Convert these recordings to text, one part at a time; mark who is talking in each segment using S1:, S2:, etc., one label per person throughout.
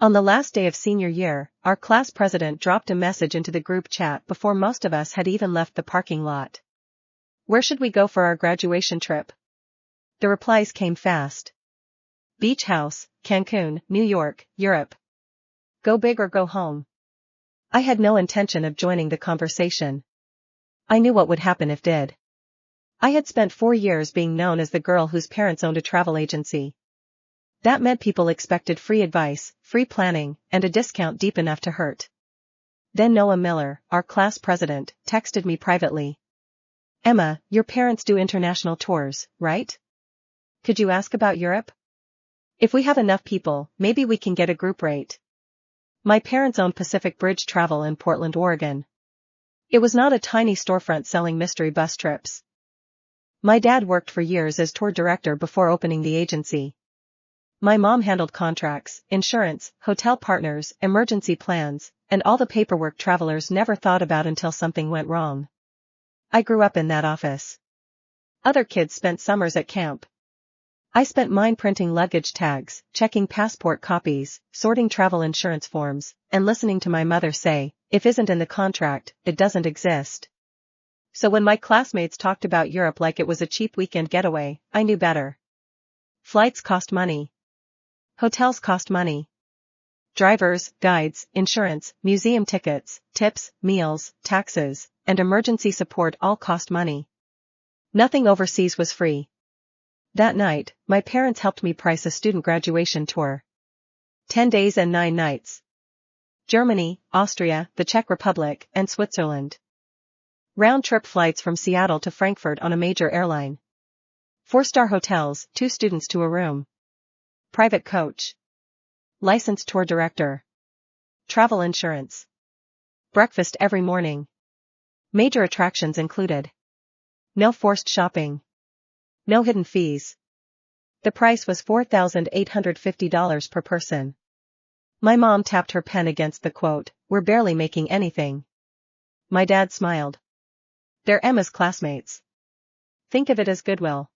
S1: On the last day of senior year, our class president dropped a message into the group chat before most of us had even left the parking lot. Where should we go for our graduation trip? The replies came fast. Beach house, Cancun, New York, Europe. Go big or go home. I had no intention of joining the conversation. I knew what would happen if did. I had spent 4 years being known as the girl whose parents owned a travel agency. That meant people expected free advice, free planning, and a discount deep enough to hurt. Then Noah Miller, our class president, texted me privately. Emma, your parents do international tours, right? Could you ask about Europe? If we have enough people, maybe we can get a group rate. My parents own Pacific Bridge Travel in Portland, Oregon. It was not a tiny storefront selling mystery bus trips. My dad worked for years as tour director before opening the agency. My mom handled contracts, insurance, hotel partners, emergency plans, and all the paperwork travelers never thought about until something went wrong. I grew up in that office. Other kids spent summers at camp. I spent mine printing luggage tags, checking passport copies, sorting travel insurance forms, and listening to my mother say, if isn't in the contract, it doesn't exist. So when my classmates talked about Europe like it was a cheap weekend getaway, I knew better. Flights cost money. Hotels cost money. Drivers, guides, insurance, museum tickets, tips, meals, taxes, and emergency support all cost money. Nothing overseas was free. That night, my parents helped me price a student graduation tour. 10 days and 9 nights. Germany, Austria, the Czech Republic, and Switzerland. Round-trip flights from Seattle to Frankfurt on a major airline. 4-star hotels, 2 students to a room. Private coach. Licensed tour director. Travel insurance. Breakfast every morning. Major attractions included. No forced shopping. No hidden fees. The price was $4,850 per person. My mom tapped her pen against the quote, "We're barely making anything." My dad smiled. They're Emma's classmates. Think of it as goodwill.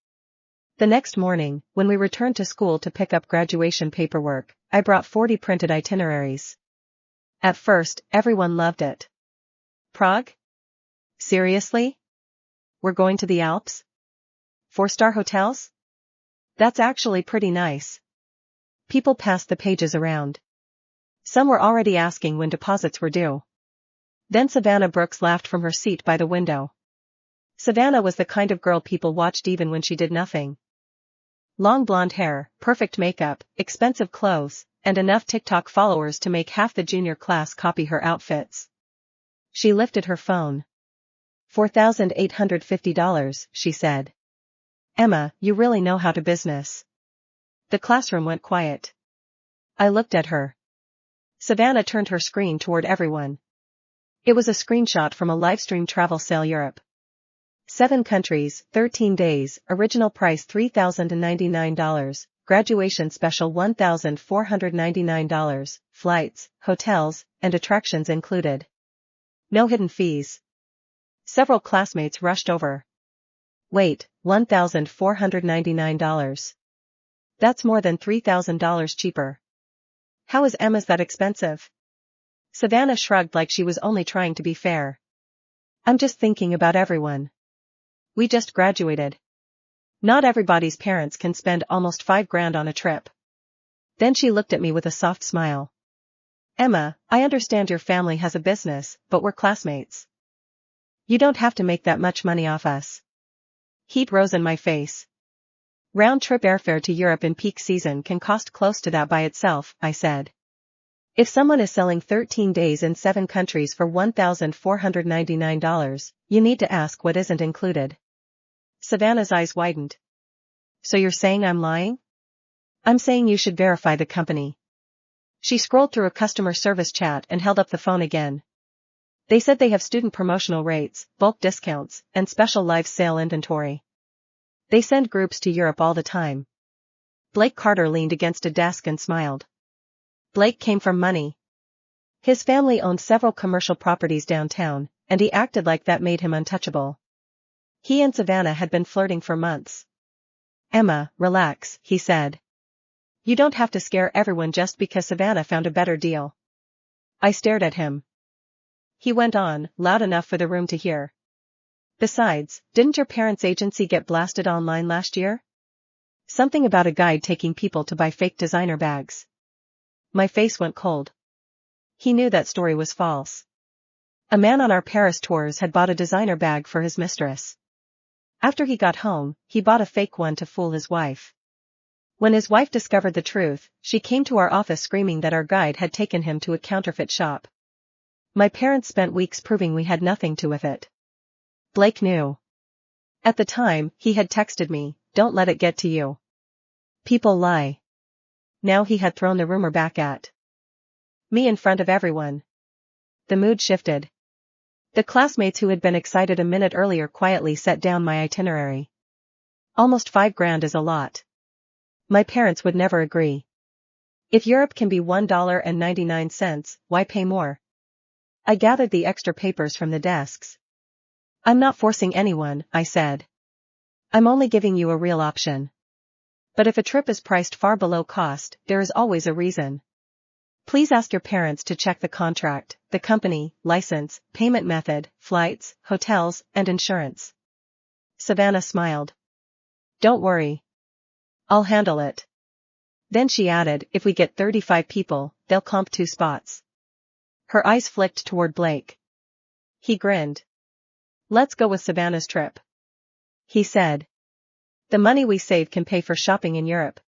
S1: The next morning, when we returned to school to pick up graduation paperwork, I brought 40 printed itineraries. At first, everyone loved it. Prague? Seriously? We're going to the Alps? 4-star hotels? That's actually pretty nice. People passed the pages around. Some were already asking when deposits were due. Then Savannah Brooks laughed from her seat by the window. Savannah was the kind of girl people watched even when she did nothing. Long blonde hair, perfect makeup, expensive clothes, and enough TikTok followers to make half the junior class copy her outfits. She lifted her phone. $4,850, she said. Emma, you really know how to business. The classroom went quiet. I looked at her. Savannah turned her screen toward everyone. It was a screenshot from a livestream travel sale Europe. 7 countries, 13 days, original price $3,099, graduation special $1,499, flights, hotels, and attractions included. No hidden fees. Several classmates rushed over. Wait, $1,499. That's more than $3,000 cheaper. How is Emma's that expensive? Savannah shrugged like she was only trying to be fair. I'm just thinking about everyone. We just graduated. Not everybody's parents can spend almost $5,000 on a trip. Then she looked at me with a soft smile. Emma, I understand your family has a business, but we're classmates. You don't have to make that much money off us. Heat rose in my face. Round-trip airfare to Europe in peak season can cost close to that by itself, I said. If someone is selling 13 days in 7 countries for $1,499, you need to ask what isn't included. Savannah's eyes widened. So you're saying I'm lying? I'm saying you should verify the company. She scrolled through a customer service chat and held up the phone again. They said they have student promotional rates, bulk discounts, and special live sale inventory. They send groups to Europe all the time. Blake Carter leaned against a desk and smiled. Blake came from money. His family owned several commercial properties downtown, and he acted like that made him untouchable. He and Savannah had been flirting for months. Emma, relax, he said. You don't have to scare everyone just because Savannah found a better deal. I stared at him. He went on, loud enough for the room to hear. Besides, didn't your parents' agency get blasted online last year? Something about a guide taking people to buy fake designer bags. My face went cold. He knew that story was false. A man on our Paris tours had bought a designer bag for his mistress. After he got home, he bought a fake one to fool his wife. When his wife discovered the truth, she came to our office screaming that our guide had taken him to a counterfeit shop. My parents spent weeks proving we had nothing to with it. Blake knew. At the time, he had texted me, "Don't let it get to you. People lie." Now he had thrown the rumor back at me in front of everyone. The mood shifted. The classmates who had been excited a minute earlier quietly set down my itinerary. Almost $5,000 is a lot. My parents would never agree. If Europe can be $1.99, why pay more? I gathered the extra papers from the desks. I'm not forcing anyone, I said. I'm only giving you a real option. But if a trip is priced far below cost, there is always a reason. Please ask your parents to check the contract, the company, license, payment method, flights, hotels, and insurance. Savannah smiled. Don't worry. I'll handle it. Then she added, if we get 35 people, they'll comp 2 spots. Her eyes flicked toward Blake. He grinned. Let's go with Savannah's trip. He said. The money we save can pay for shopping in Europe.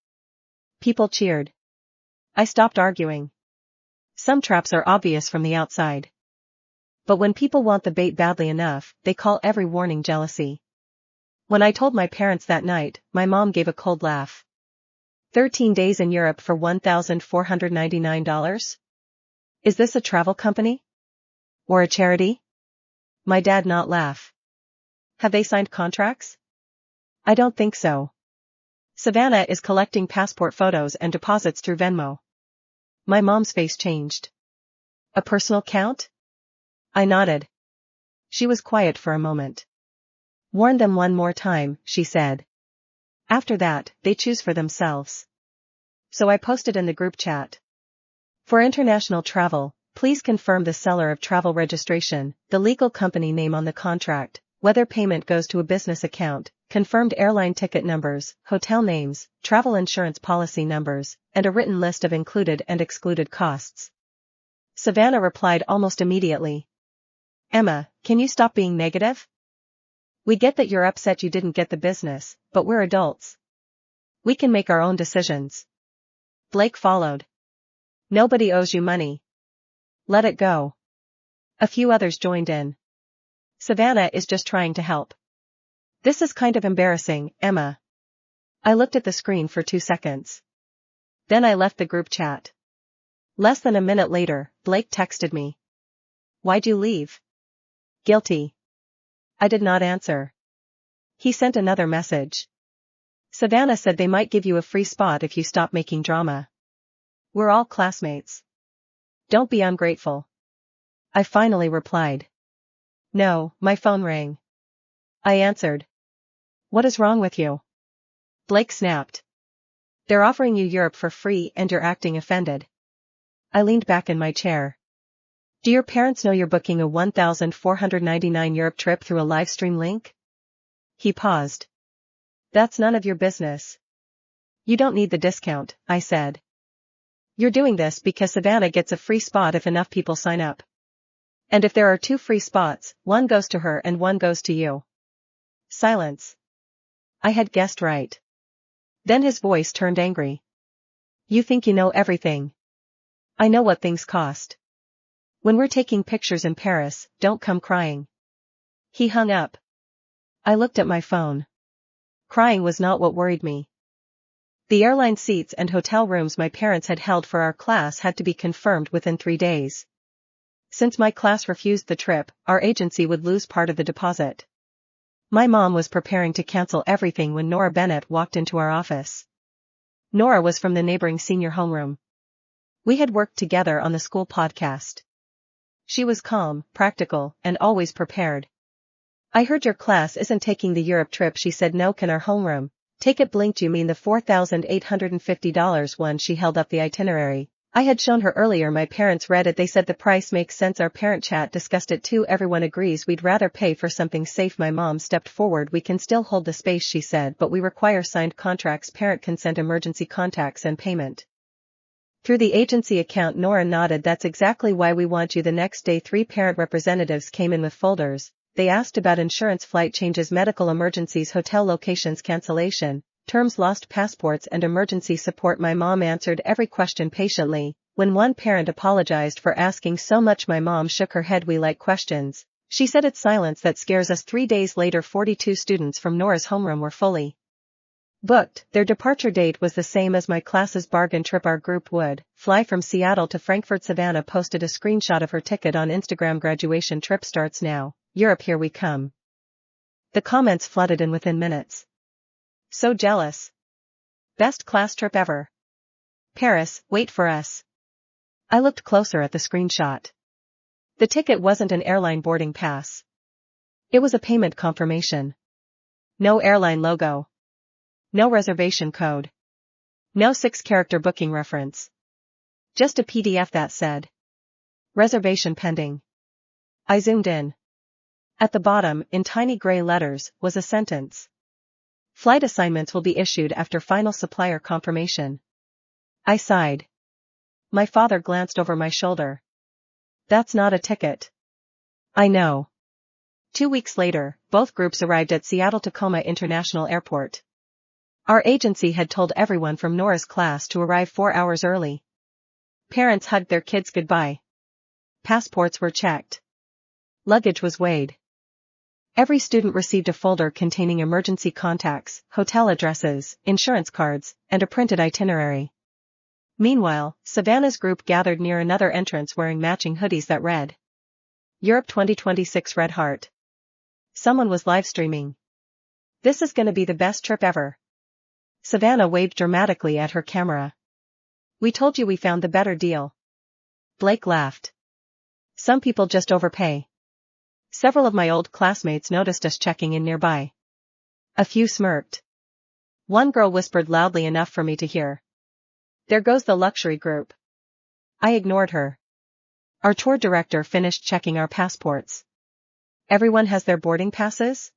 S1: People cheered. I stopped arguing. Some traps are obvious from the outside. But when people want the bait badly enough, they call every warning jealousy. When I told my parents that night, my mom gave a cold laugh. 13 days in Europe for $1,499? Is this a travel company? Or a charity? My dad not laugh. Have they signed contracts? I don't think so. Savannah is collecting passport photos and deposits through Venmo. My mom's face changed. A personal account? I nodded. She was quiet for a moment. Warn them one more time, she said. After that, they choose for themselves. So I posted in the group chat. For international travel, please confirm the seller of travel registration, the legal company name on the contract, whether payment goes to a business account, confirmed airline ticket numbers, hotel names, travel insurance policy numbers, and a written list of included and excluded costs. Savannah replied almost immediately. Emma, can you stop being negative? We get that you're upset you didn't get the business, but we're adults. We can make our own decisions. Blake followed. Nobody owes you money. Let it go. A few others joined in. Savannah is just trying to help. This is kind of embarrassing, Emma. I looked at the screen for 2 seconds. Then I left the group chat. Less than a minute later, Blake texted me. Why'd you leave? Guilty. I did not answer. He sent another message. Savannah said they might give you a free spot if you stop making drama. We're all classmates. Don't be ungrateful. I finally replied. No, my phone rang. I answered. What is wrong with you? Blake snapped. They're offering you Europe for free and you're acting offended. I leaned back in my chair. Do your parents know you're booking a €1,499 Europe trip through a live stream link? He paused. That's none of your business. You don't need the discount, I said. You're doing this because Savannah gets a free spot if enough people sign up. And if there are 2 free spots, one goes to her and one goes to you. Silence. I had guessed right. Then his voice turned angry. You think you know everything. I know what things cost. When we're taking pictures in Paris, don't come crying. He hung up. I looked at my phone. Crying was not what worried me. The airline seats and hotel rooms my parents had held for our class had to be confirmed within 3 days. Since my class refused the trip, our agency would lose part of the deposit. My mom was preparing to cancel everything when Nora Bennett walked into our office. Nora was from the neighboring senior homeroom. We had worked together on the school podcast. She was calm, practical, and always prepared. I heard your class isn't taking the Europe trip, she said. No, can our homeroom, Ticket blinked. You mean the $4,850 one? She held up the itinerary. I had shown her earlier. My parents read it. They said the price makes sense. Our parent chat discussed it too. Everyone agrees we'd rather pay for something safe. My mom stepped forward. We can still hold the space, she said, but we require signed contracts, parent consent, emergency contacts, and payment through the agency account. Nora nodded. That's exactly why we want you. The next day 3 parent representatives came in with folders. They asked about insurance, flight changes, medical emergencies, hotel locations, cancellation, terms, lost passports, and emergency support. My mom answered every question patiently. When one parent apologized for asking so much, my mom shook her head. We like questions, she said. It's silence that scares us. 3 days later, 42 students from Nora's homeroom were fully booked. Their departure date was the same as my class's bargain trip. Our group would fly from Seattle to Frankfurt. Savannah posted a screenshot of her ticket on Instagram. Graduation trip starts now. Europe, here we come. The comments flooded in within minutes. So jealous. Best class trip ever. Paris, wait for us. I looked closer at the screenshot. The ticket wasn't an airline boarding pass. It was a payment confirmation. No airline logo. No reservation code. No 6-character booking reference. Just a PDF that said, reservation pending. I zoomed in. At the bottom, in tiny gray letters, was a sentence. Flight assignments will be issued after final supplier confirmation. I sighed. My father glanced over my shoulder. That's not a ticket. I know. 2 weeks later, both groups arrived at Seattle-Tacoma International Airport. Our agency had told everyone from Nora's class to arrive 4 hours early. Parents hugged their kids goodbye. Passports were checked. Luggage was weighed. Every student received a folder containing emergency contacts, hotel addresses, insurance cards, and a printed itinerary. Meanwhile, Savannah's group gathered near another entrance wearing matching hoodies that read, Europe 2026 Red Heart. Someone was live streaming. This is gonna be the best trip ever. Savannah waved dramatically at her camera. We told you we found the better deal. Blake laughed. Some people just overpay. Several of my old classmates noticed us checking in nearby. A few smirked. One girl whispered loudly enough for me to hear. There goes the luxury group. I ignored her. Our tour director finished checking our passports. Everyone has their boarding passes?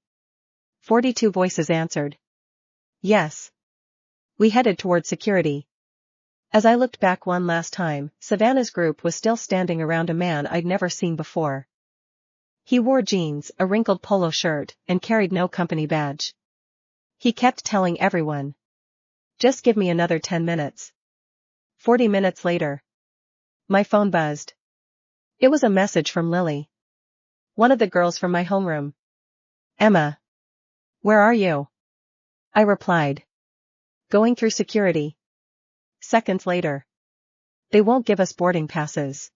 S1: 42 voices answered. Yes. We headed toward security. As I looked back one last time, Savannah's group was still standing around a man I'd never seen before. He wore jeans, a wrinkled polo shirt, and carried no company badge. He kept telling everyone, just give me another 10 minutes. 40 minutes later. My phone buzzed. It was a message from Lily. One of the girls from my homeroom. Emma. Where are you? I replied. Going through security. Seconds later. They won't give us boarding passes.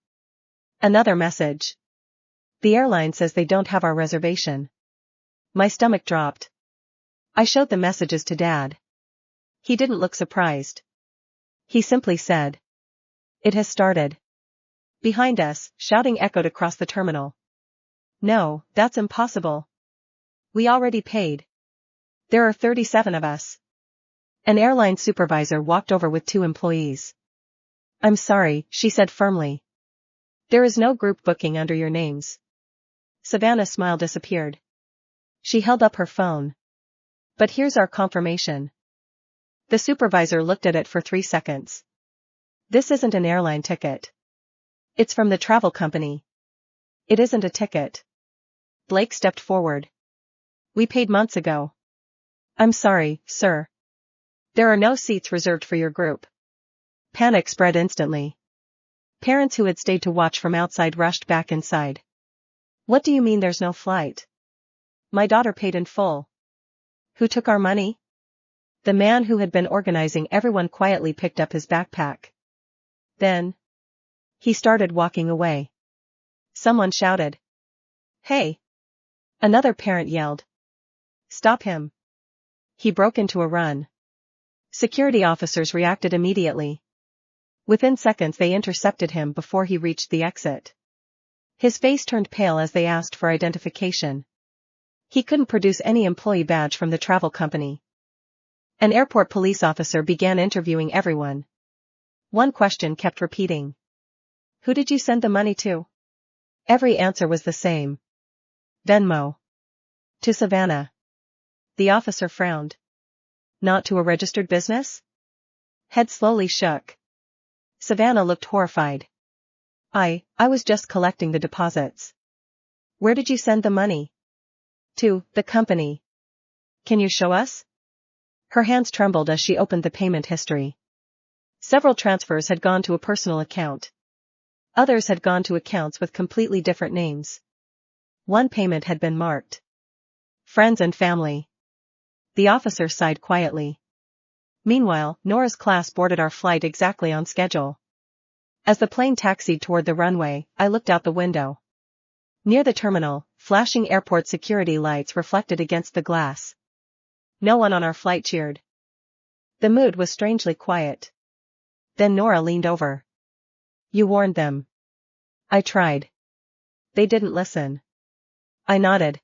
S1: Another message. The airline says they don't have our reservation. My stomach dropped. I showed the messages to Dad. He didn't look surprised. He simply said, it has started. Behind us, shouting echoed across the terminal. No, that's impossible. We already paid. There are 37 of us. An airline supervisor walked over with 2 employees. I'm sorry, she said firmly. There is no group booking under your names. Savannah's smile disappeared. She held up her phone. But here's our confirmation. The supervisor looked at it for 3 seconds. This isn't an airline ticket. It's from the travel company. It isn't a ticket. Blake stepped forward. We paid months ago. I'm sorry, sir. There are no seats reserved for your group. Panic spread instantly. Parents who had stayed to watch from outside rushed back inside. What do you mean there's no flight? My daughter paid in full. Who took our money? The man who had been organizing everyone quietly picked up his backpack. Then he started walking away. Someone shouted. Hey! Another parent yelled. Stop him. He broke into a run. Security officers reacted immediately. Within seconds they intercepted him before he reached the exit. His face turned pale as they asked for identification. He couldn't produce any employee badge from the travel company. An airport police officer began interviewing everyone. One question kept repeating. Who did you send the money to? Every answer was the same. Venmo. To Savannah. The officer frowned. Not to a registered business? Head slowly shook. Savannah looked horrified. I was just collecting the deposits. Where did you send the money? To the company. Can you show us? Her hands trembled as she opened the payment history. Several transfers had gone to a personal account. Others had gone to accounts with completely different names. One payment had been marked friends and family. The officer sighed quietly. Meanwhile, Nora's class boarded our flight exactly on schedule. As the plane taxied toward the runway, I looked out the window. Near the terminal, flashing airport security lights reflected against the glass. No one on our flight cheered. The mood was strangely quiet. Then Nora leaned over. You warned them. I tried. They didn't listen. I nodded.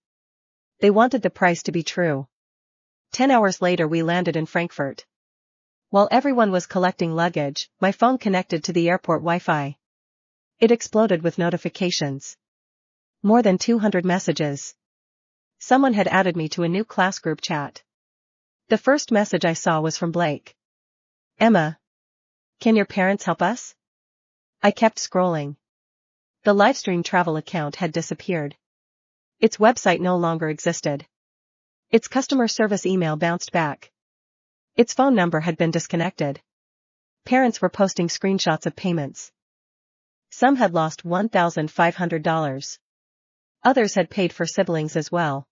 S1: They wanted the price to be true. 10 hours later we landed in Frankfurt. While everyone was collecting luggage, my phone connected to the airport Wi-Fi. It exploded with notifications. More than 200 messages. Someone had added me to a new class group chat. The first message I saw was from Blake. Emma. Can your parents help us? I kept scrolling. The livestream travel account had disappeared. Its website no longer existed. Its customer service email bounced back. Its phone number had been disconnected. Parents were posting screenshots of payments. Some had lost $1,500. Others had paid for siblings as well.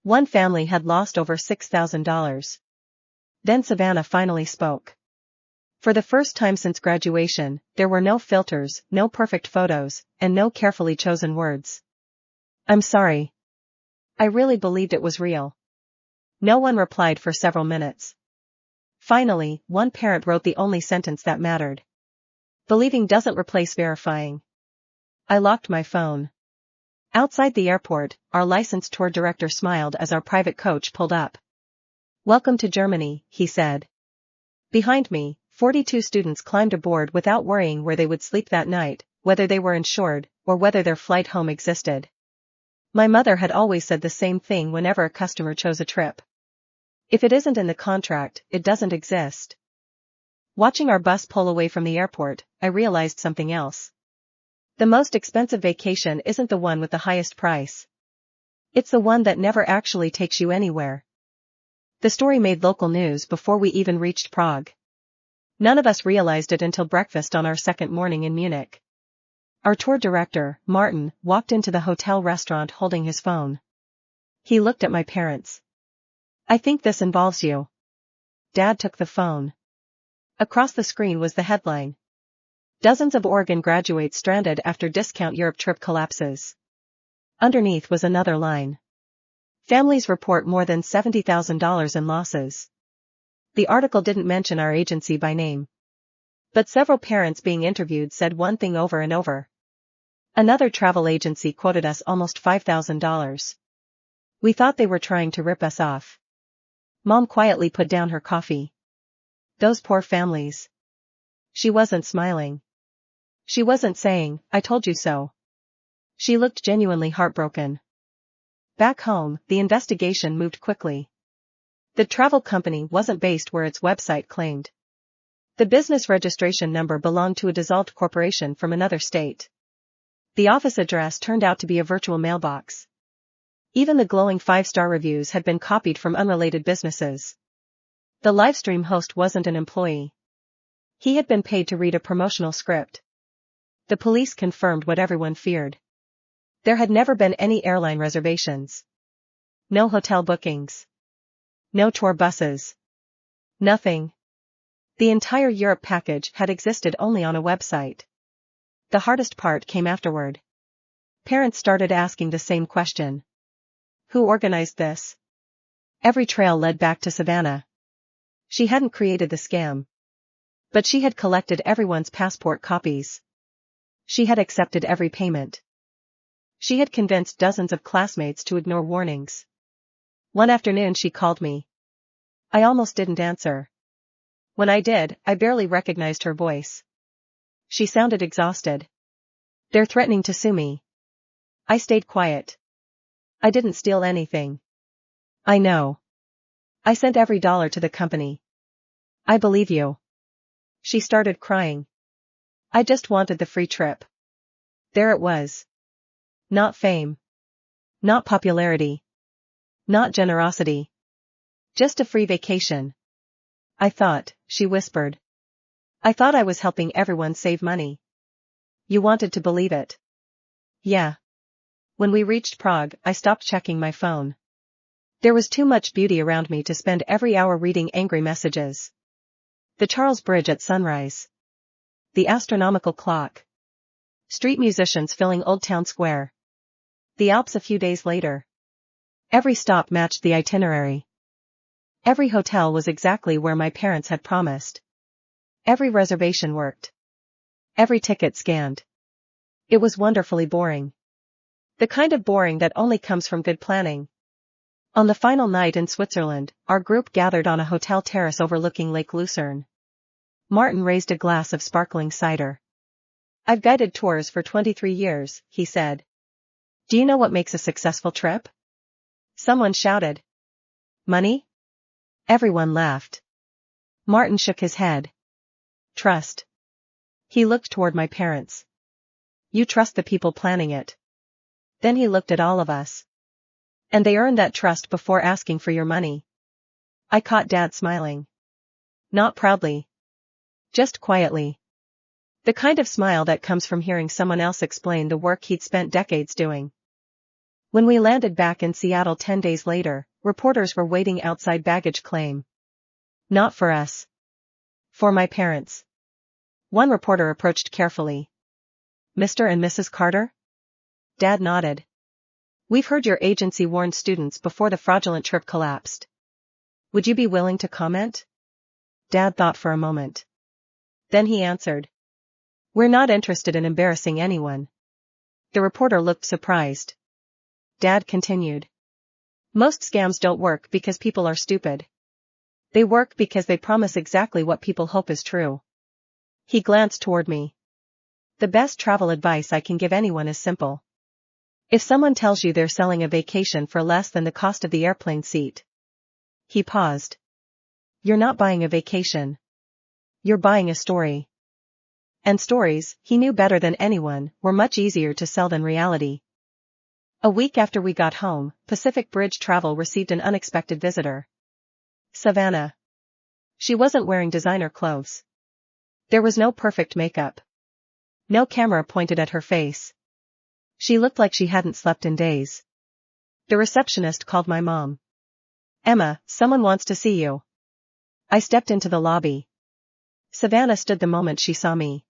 S1: One family had lost over $6,000. Then Savannah finally spoke. For the first time since graduation, there were no filters, no perfect photos, and no carefully chosen words. I'm sorry. I really believed it was real. No one replied for several minutes. Finally, one parent wrote the only sentence that mattered. Believing doesn't replace verifying. I locked my phone. Outside the airport, our licensed tour director smiled as our private coach pulled up. Welcome to Germany, he said. Behind me, 42 students climbed aboard without worrying where they would sleep that night, whether they were insured, or whether their flight home existed. My mother had always said the same thing whenever a customer chose a trip. If it isn't in the contract, it doesn't exist. Watching our bus pull away from the airport, I realized something else. The most expensive vacation isn't the one with the highest price. It's the one that never actually takes you anywhere. The story made local news before we even reached Prague. None of us realized it until breakfast on our second morning in Munich. Our tour director, Martin, walked into the hotel restaurant holding his phone. He looked at my parents. I think this involves you. Dad took the phone. Across the screen was the headline. Dozens of Oregon graduates stranded after discount Europe trip collapses. Underneath was another line. Families report more than $70,000 in losses. The article didn't mention our agency by name. But several parents being interviewed said one thing over and over. Another travel agency quoted us almost $5,000. We thought they were trying to rip us off. Mom quietly put down her coffee. Those poor families. She wasn't smiling. She wasn't saying, I told you so. She looked genuinely heartbroken. Back home, the investigation moved quickly. The travel company wasn't based where its website claimed. The business registration number belonged to a dissolved corporation from another state. The office address turned out to be a virtual mailbox. Even the glowing 5-star reviews had been copied from unrelated businesses. The livestream host wasn't an employee. He had been paid to read a promotional script. The police confirmed what everyone feared. There had never been any airline reservations. No hotel bookings. No tour buses. Nothing. The entire Europe package had existed only on a website. The hardest part came afterward. Parents started asking the same question. Who organized this? Every trail led back to Savannah. She hadn't created the scam. But she had collected everyone's passport copies. She had accepted every payment. She had convinced dozens of classmates to ignore warnings. One afternoon she called me. I almost didn't answer. When I did, I barely recognized her voice. She sounded exhausted. They're threatening to sue me. I stayed quiet. I didn't steal anything. I know. I sent every dollar to the company. I believe you. She started crying. I just wanted the free trip. There it was. Not fame. Not popularity. Not generosity. Just a free vacation. I thought, she whispered. I thought I was helping everyone save money. You wanted to believe it. Yeah. When we reached Prague, I stopped checking my phone. There was too much beauty around me to spend every hour reading angry messages. The Charles Bridge at sunrise. The astronomical clock. Street musicians filling Old Town Square. The Alps a few days later. Every stop matched the itinerary. Every hotel was exactly where my parents had promised. Every reservation worked. Every ticket scanned. It was wonderfully boring. The kind of boring that only comes from good planning. On the final night in Switzerland, our group gathered on a hotel terrace overlooking Lake Lucerne. Martin raised a glass of sparkling cider. I've guided tours for 23 years, he said. Do you know what makes a successful trip? Someone shouted. Money? Everyone laughed. Martin shook his head. Trust. He looked toward my parents. You trust the people planning it. Then he looked at all of us. And they earned that trust before asking for your money. I caught Dad smiling. Not proudly. Just quietly. The kind of smile that comes from hearing someone else explain the work he'd spent decades doing. When we landed back in Seattle 10 days later, reporters were waiting outside baggage claim. Not for us. For my parents. One reporter approached carefully. Mr. and Mrs. Carter? Dad nodded. We've heard your agency warned students before the fraudulent trip collapsed. Would you be willing to comment? Dad thought for a moment. Then he answered. We're not interested in embarrassing anyone. The reporter looked surprised. Dad continued. Most scams don't work because people are stupid. They work because they promise exactly what people hope is true. He glanced toward me. The best travel advice I can give anyone is simple. If someone tells you they're selling a vacation for less than the cost of the airplane seat. He paused. You're not buying a vacation. You're buying a story. And stories, he knew better than anyone, were much easier to sell than reality. A week after we got home, Pacific Bridge Travel received an unexpected visitor. Savannah. She wasn't wearing designer clothes. There was no perfect makeup. No camera pointed at her face. She looked like she hadn't slept in days. The receptionist called my mom. Emma, someone wants to see you. I stepped into the lobby. Savannah stood the moment she saw me.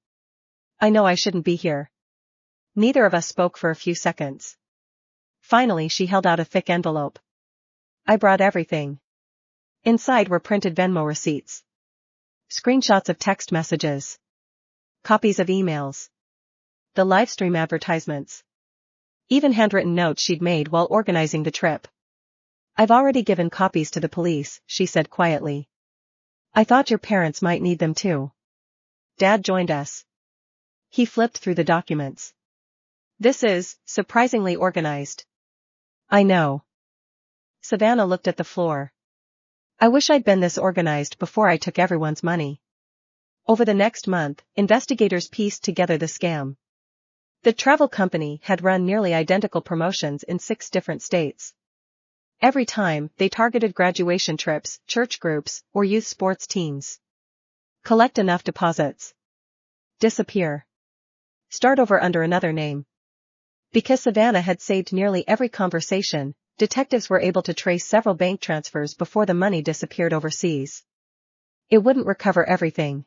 S1: I know I shouldn't be here. Neither of us spoke for a few seconds. Finally she held out a thick envelope. I brought everything. Inside were printed Venmo receipts. Screenshots of text messages. Copies of emails. The livestream advertisements. Even handwritten notes she'd made while organizing the trip. I've already given copies to the police, she said quietly. I thought your parents might need them too. Dad joined us. He flipped through the documents. This is surprisingly organized. I know. Savannah looked at the floor. I wish I'd been this organized before I took everyone's money. Over the next month, investigators pieced together the scam. The travel company had run nearly identical promotions in 6 different states. Every time, they targeted graduation trips, church groups, or youth sports teams. Collect enough deposits. Disappear. Start over under another name. Because Savannah had saved nearly every conversation, detectives were able to trace several bank transfers before the money disappeared overseas. It wouldn't recover everything.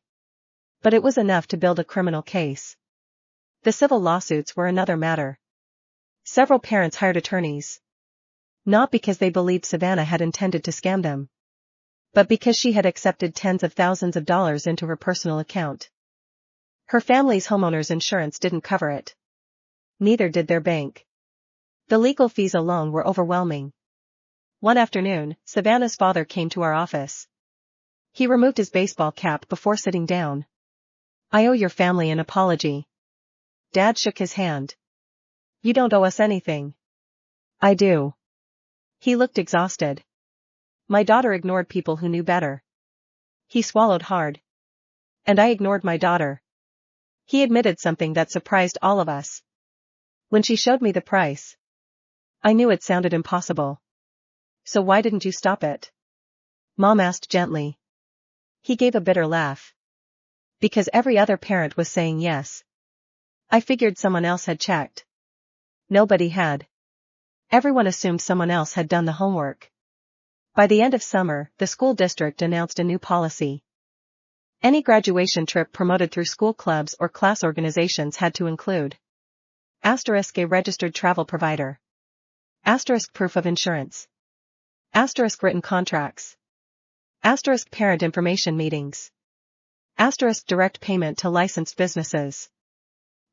S1: But it was enough to build a criminal case. The civil lawsuits were another matter. Several parents hired attorneys. Not because they believed Savannah had intended to scam them. But because she had accepted tens of thousands of dollars into her personal account. Her family's homeowner's insurance didn't cover it. Neither did their bank. The legal fees alone were overwhelming. One afternoon, Savannah's father came to our office. He removed his baseball cap before sitting down. I owe your family an apology. Dad shook his hand. You don't owe us anything. I do. He looked exhausted. My daughter ignored people who knew better. He swallowed hard. And I ignored my daughter. He admitted something that surprised all of us. When she showed me the price, I knew it sounded impossible. So why didn't you stop it? Mom asked gently. He gave a bitter laugh. Because every other parent was saying yes. I figured someone else had checked. Nobody had. Everyone assumed someone else had done the homework. By the end of summer, the school district announced a new policy. Any graduation trip promoted through school clubs or class organizations had to include *a registered travel provider, * proof of insurance, * written contracts, * parent information meetings, * direct payment to licensed businesses.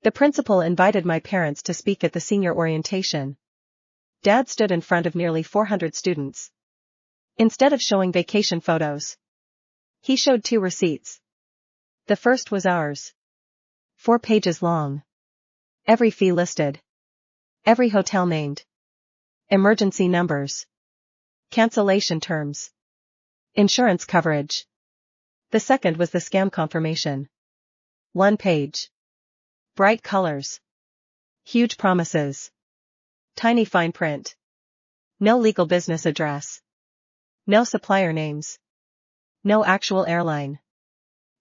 S1: The principal invited my parents to speak at the senior orientation. Dad stood in front of nearly 400 students. Instead of showing vacation photos, he showed 2 receipts. The first was ours. 4 pages long. Every fee listed. Every hotel named. Emergency numbers. Cancellation terms. Insurance coverage. The second was the scam confirmation. 1 page. Bright colors. Huge promises. Tiny fine print. No legal business address. No supplier names. No actual airline.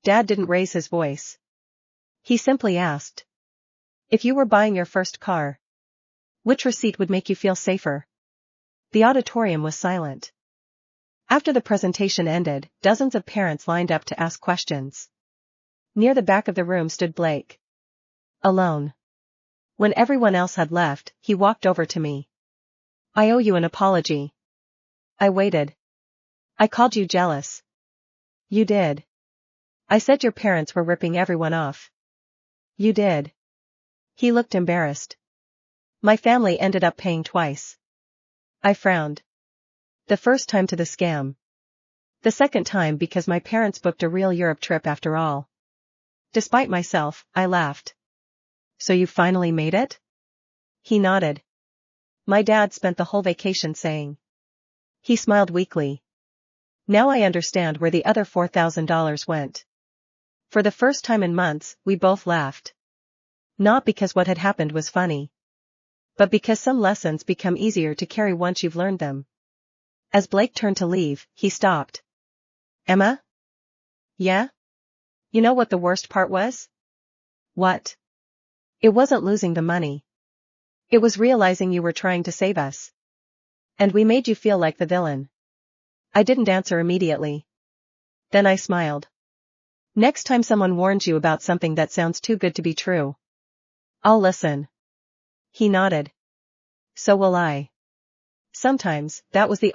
S1: Dad didn't raise his voice. He simply asked. If you were buying your first car, which receipt would make you feel safer? The auditorium was silent. After the presentation ended, dozens of parents lined up to ask questions. Near the back of the room stood Blake. Alone. When everyone else had left, he walked over to me. I owe you an apology. I waited. I called you jealous. You did. I said your parents were ripping everyone off. You did. He looked embarrassed. My family ended up paying twice. I frowned. The first time to the scam. The second time because my parents booked a real Europe trip after all. Despite myself, I laughed. So you finally made it? He nodded. My dad spent the whole vacation saying. He smiled weakly. Now I understand where the other $4,000 went. For the first time in months, we both laughed. Not because what had happened was funny. But because some lessons become easier to carry once you've learned them. As Blake turned to leave, he stopped. Emma? Yeah? You know what the worst part was? What? It wasn't losing the money. It was realizing you were trying to save us. And we made you feel like the villain. I didn't answer immediately. Then I smiled. Next time someone warns you about something that sounds too good to be true, I'll listen. He nodded. So will I. Sometimes, that was the